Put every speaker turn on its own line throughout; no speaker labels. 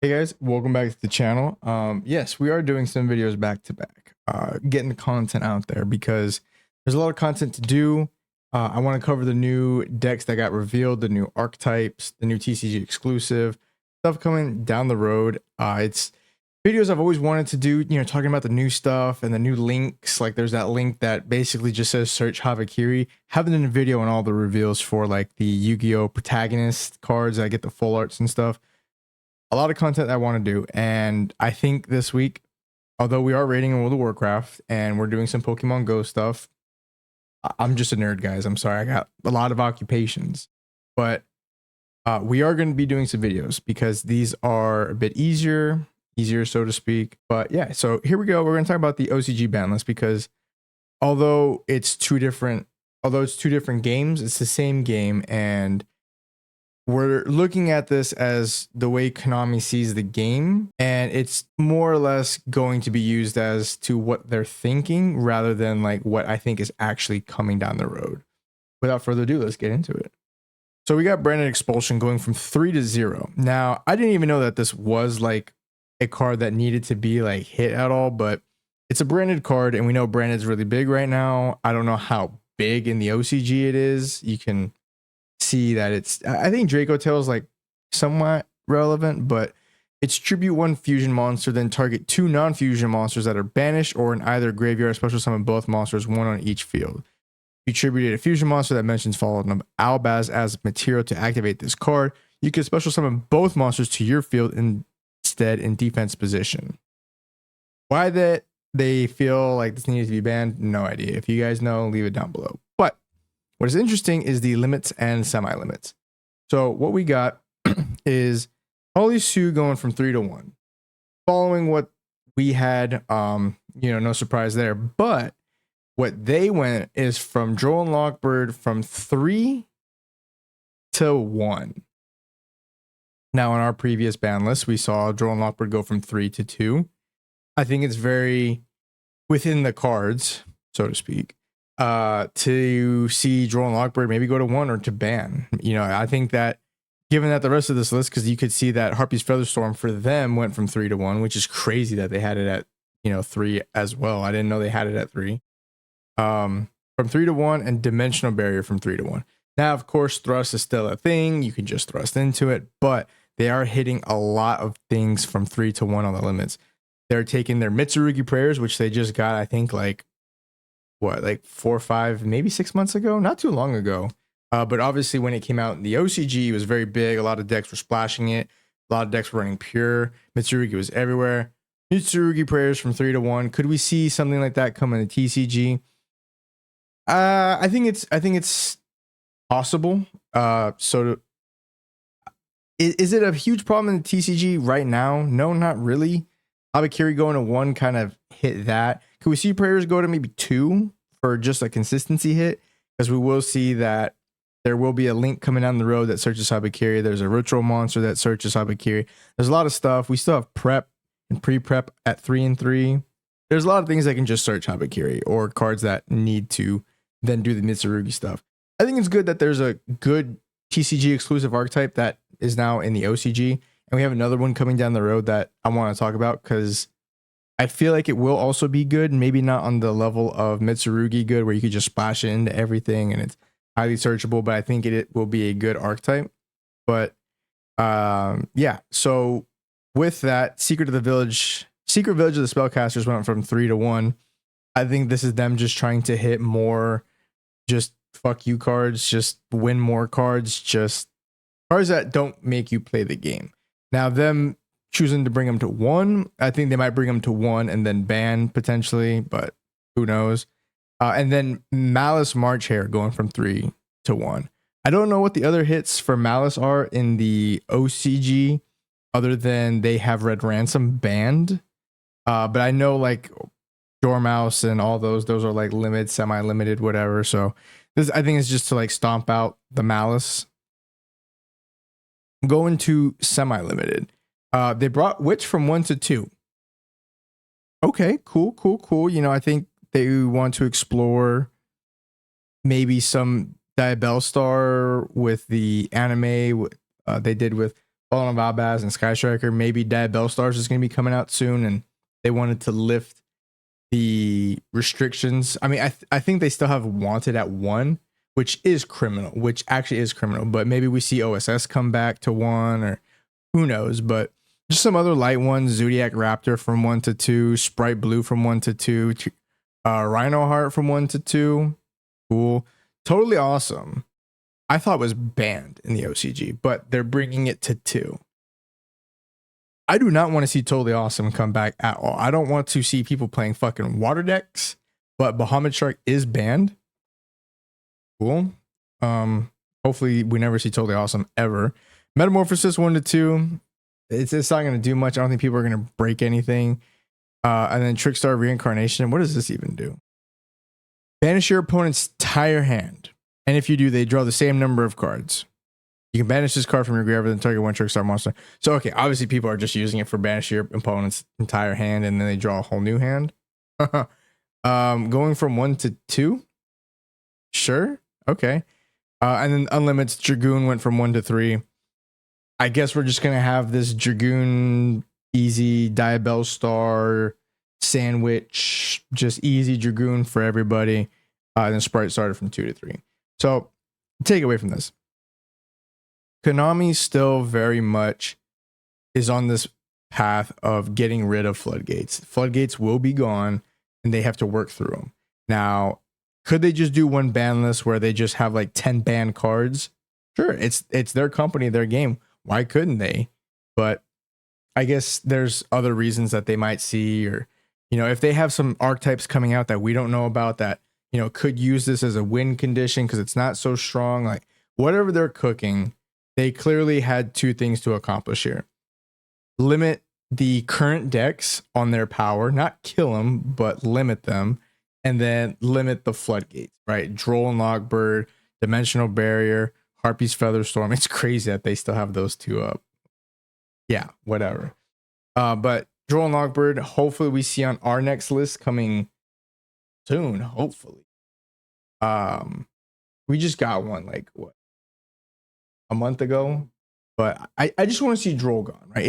Hey guys, welcome back to the channel. Yes, we are doing some videos back to back, getting the content out there because there's a lot of content to do. I want to cover the new decks that got revealed, the new archetypes, the new TCG exclusive stuff coming down the road. It's videos I've always wanted to do, talking about the new stuff and the new links. Like there's that link that basically just says search Havakiri. Having a video on all the reveals for like the Yu-Gi-Oh protagonist cards. I get the full arts and stuff. A lot of content I want to do, and I think this week, although we are rating World of Warcraft and we're doing some Pokemon Go stuff, I'm just a nerd, guys. I'm sorry, I got a lot of occupations, but we are going to be doing some videos because these are a bit easier, so to speak. But yeah, so here we go. We're going to talk about the OCG ban list because although it's two different games, it's the same game, and we're looking at this as the way Konami sees the game, and it's more or less going to be used as to what they're thinking rather than like what I think is actually coming down the road. Without further ado, let's get into it. So we got Branded Expulsion going from 3 to 0. Now, I didn't even know that this was like a card that needed to be like hit at all, but it's a branded card, and we know branded's really big right now. I don't know how big in the OCG it is. You can see that I think Draco Tail is like somewhat relevant, but it's tribute one fusion monster, then target two non-fusion monsters that are banished or in either graveyard, special summon both monsters, one on each field. You tributed a fusion monster that mentions Fallen of Albaz as material to activate this card. You can special summon both monsters to your field instead in defense position. Why that they feel like this needs to be banned, no idea. If you guys know, leave it down below. But what is interesting is the limits and semi-limits. So what we got is Holy Sue going from 3 to 1. Following what we had, no surprise there. But what they went is from Droll and Lockbird from 3 to 1. Now, on our previous ban list, we saw Droll and Lockbird go from 3 to 2. I think it's very within the cards, so to speak, to see Droll and Lockbird maybe go to 1 or to ban. I think that given that the rest of this list, because you could see that Harpy's Featherstorm for them went from 3 to 1, which is crazy that they had it at 3 as well. I didn't know they had it at 3. From 3 to 1, and Dimensional Barrier from 3 to 1. Now, of course, thrust is still a thing. You can just thrust into it, but they are hitting a lot of things from 3 to 1 on the limits. They're taking their Mitsurugi Prayers, which they just got, I think, like 4 or 5, maybe 6 months ago, not too long ago. But obviously when it came out in the OCG, it was very big. A lot of decks were splashing it. A lot of decks were running pure. Mitsurugi was everywhere. Mitsurugi Prayers from 3 to 1. Could we see something like that come in the TCG? I think it's possible. Is it a huge problem in the TCG right now? No, not really. Habakiri going to 1 kind of hit that. Could we see Prayers go to maybe 2 for just a consistency hit? Because we will see that there will be a link coming down the road that searches Habakiri. There's a ritual monster that searches Habakiri. There's a lot of stuff. We still have prep and pre-prep at 3 and 3. There's a lot of things that can just search Habakiri, or cards that need to then do the Mitsurugi stuff. I think it's good that there's a good TCG exclusive archetype that is now in the OCG. And we have another one coming down the road that I want to talk about because I feel like it will also be good. Maybe not on the level of Mitsurugi good, where you could just splash it into everything and it's highly searchable, but I think it will be a good archetype. But yeah, so with that, Secret Village of the Spellcasters went from 3 to 1. I think this is them just trying to hit more just fuck you cards, just win more cards, just cards that don't make you play the game. Now, them choosing to bring them to 1, I think they might bring them to 1 and then ban potentially, but who knows? And then Malice March Hare going from 3 to 1. I don't know what the other hits for Malice are in the OCG, other than they have Red Ransom banned. But I know like Dormouse and all those are like limited, semi-limited, whatever. So this, I think, is just to like stomp out the Malice. Going to semi-limited. They brought Witch from 1 to 2. Okay, cool. I think they want to explore maybe some Diabellstar with the anime they did with Fallen of Albaz and Sky Striker. Maybe Diabell Stars is going to be coming out soon, and they wanted to lift the restrictions. I mean, I think they still have Wanted at 1, which actually is criminal. But maybe we see OSS come back to 1, or who knows. But just some other light ones: Zodiac Raptor from 1 to 2, Sprite Blue from 1 to 2, Rhino Heart from 1 to 2. Cool, totally awesome. I thought it was banned in the OCG, but they're bringing it to 2. I do not want to see Totally Awesome come back at all. I don't want to see people playing fucking water decks, but Bahamut Shark is banned. Cool. Hopefully we never see Totally Awesome ever. Metamorphosis 1 to 2. It's not going to do much. I don't think people are going to break anything. And then Trickstar Reincarnation. What does this even do? Banish your opponent's entire hand. And if you do, they draw the same number of cards. You can banish this card from your graveyard and target one Trickstar monster. So, okay, obviously people are just using it for banish your opponent's entire hand, and then they draw a whole new hand. Going from 1 to 2? Sure. Okay. And then Unlimited's Dragoon went from 1 to 3. I guess we're just going to have this Dragoon easy Diabell Star sandwich, just easy Dragoon for everybody. And then Sprite started from 2 to 3. So, take away from this. Konami still very much is on this path of getting rid of floodgates. Floodgates will be gone, and they have to work through them. Now, could they just do one ban list where they just have like 10 banned cards? Sure, it's their company, their game. Why couldn't they? But I guess there's other reasons that they might see, or, you know, if they have some archetypes coming out that we don't know about that, you know, could use this as a win condition because it's not so strong. Like, whatever they're cooking, they clearly had 2 things to accomplish here. Limit the current decks on their power, not kill them, but limit them, and then limit the floodgates, right? Droll and Logbird, Dimensional Barrier, Harpy's Featherstorm. It's crazy that they still have those 2 up. Yeah, whatever. But Droll and Logbird, hopefully we see on our next list coming soon, hopefully. We just got one, like, what, a month ago, but I just want to see Droll gone, right?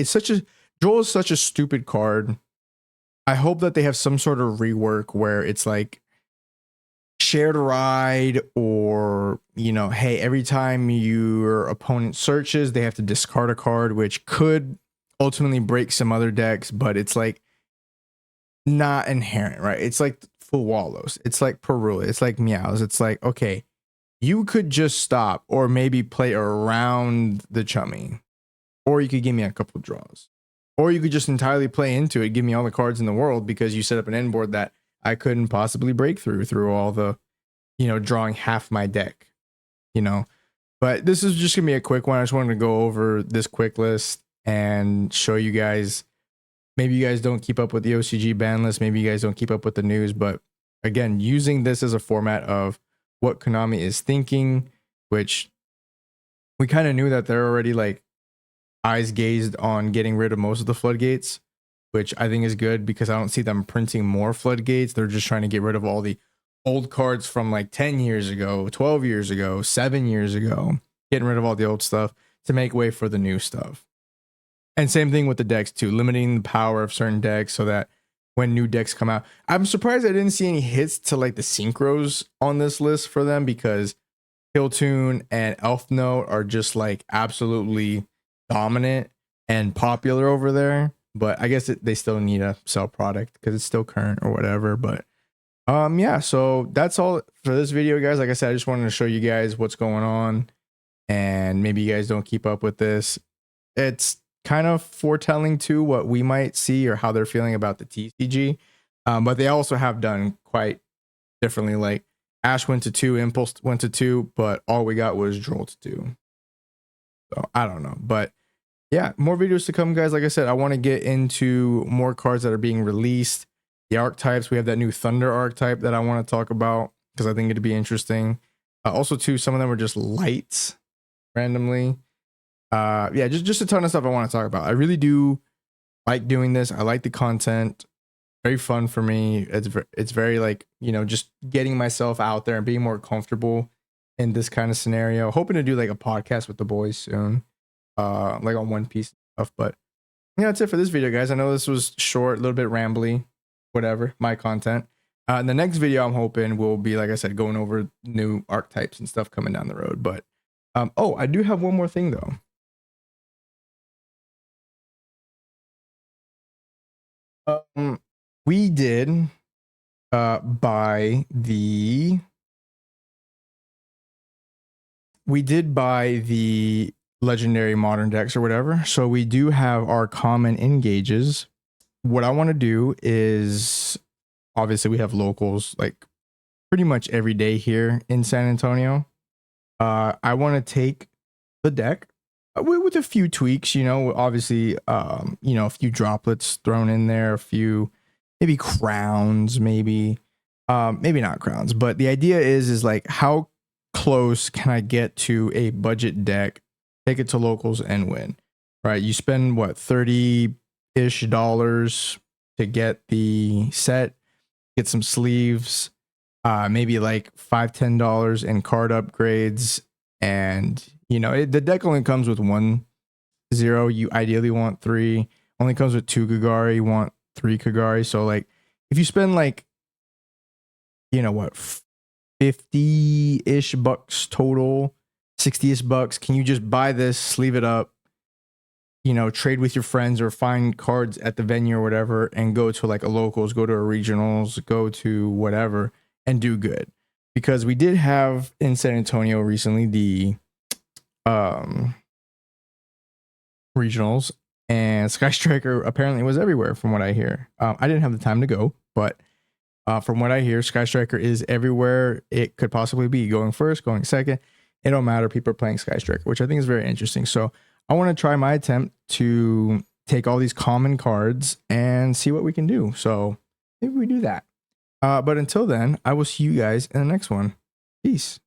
Droll is such a stupid card. I hope that they have some sort of rework where it's like shared ride, or, you know, hey, every time your opponent searches, they have to discard a card, which could ultimately break some other decks, but it's like not inherent, right? It's like full Wallows, it's like Perula, it's like Meows. It's like, okay, you could just stop, or maybe play around the Chummy, or you could give me a couple of draws, or you could just entirely play into it, give me all the cards in the world because you set up an end board that I couldn't possibly break through all the, you know, drawing half my deck, you know. But this is just gonna be a quick one. I just wanted to go over this quick list and show you guys. Maybe you guys don't keep up with the OCG ban list, maybe you guys don't keep up with the news, but again, using this as a format of what Konami is thinking, which we kind of knew that they're already like eyes gazed on getting rid of most of the floodgates, which I think is good because I don't see them printing more floodgates. They're just trying to get rid of all the old cards from like 10 years ago, 12 years ago, 7 years ago, getting rid of all the old stuff to make way for the new stuff. And same thing with the decks too, limiting the power of certain decks so that when new decks come out. I'm surprised I didn't see any hits to like the synchros on this list for them, because Killtune and Elf Note are just like absolutely dominant and popular over there. But I guess they still need a sell product because it's still current or whatever. But yeah, so that's all for this video, guys. Like I said, I just wanted to show you guys what's going on, and maybe you guys don't keep up with this. It's kind of foretelling to what we might see or how they're feeling about the TCG. But they also have done quite differently. Like Ash went to 2, Impulse went to 2, but all we got was Droll to 2. So I don't know. But yeah, more videos to come, guys. Like I said, I want to get into more cards that are being released. The archetypes, we have that new Thunder archetype that I want to talk about because I think it'd be interesting. Also, too, some of them are just lights randomly. Yeah, just a ton of stuff I want to talk about. I really do like doing this. I like the content. Very fun for me. It's very like, you know, just getting myself out there and being more comfortable in this kind of scenario. Hoping to do like a podcast with the boys soon. like on One Piece stuff. But yeah, that's it for this video, guys. I know this was short, a little bit rambly, whatever, my content. And the next video I'm hoping will be, like I said, going over new archetypes and stuff coming down the road. But oh, I do have one more thing though. We did buy the legendary modern decks or whatever. So we do have our common engages. What I want to do is, obviously we have locals like pretty much every day here in San Antonio. I want to take the deck with a few tweaks, you know, obviously, you know, a few droplets thrown in there, a few maybe crowns, maybe not crowns, but the idea is like, how close can I get to a budget deck, take it to locals and win, right? You spend what, $30-ish to get the set, get some sleeves, maybe like $5-10 in card upgrades, and you know, the deck only comes with 1 0. You ideally want 3. Only comes with 2 Kagari. You want 3 Kagari. So like, if you spend like, you know what, 50-ish bucks total, 60-ish bucks, can you just buy this, sleeve it up, you know, trade with your friends or find cards at the venue or whatever, and go to like a locals, go to a regionals, go to whatever, and do good? Because we did have in San Antonio recently the regionals, and Sky Striker apparently was everywhere from what I hear. I didn't have the time to go, but from what I hear, Sky Striker is everywhere it could possibly be, going first, going second. It don't matter. People are playing Sky Striker, which I think is very interesting. So I want to try my attempt to take all these common cards and see what we can do. So maybe we do that. But until then, I will see you guys in the next one. Peace.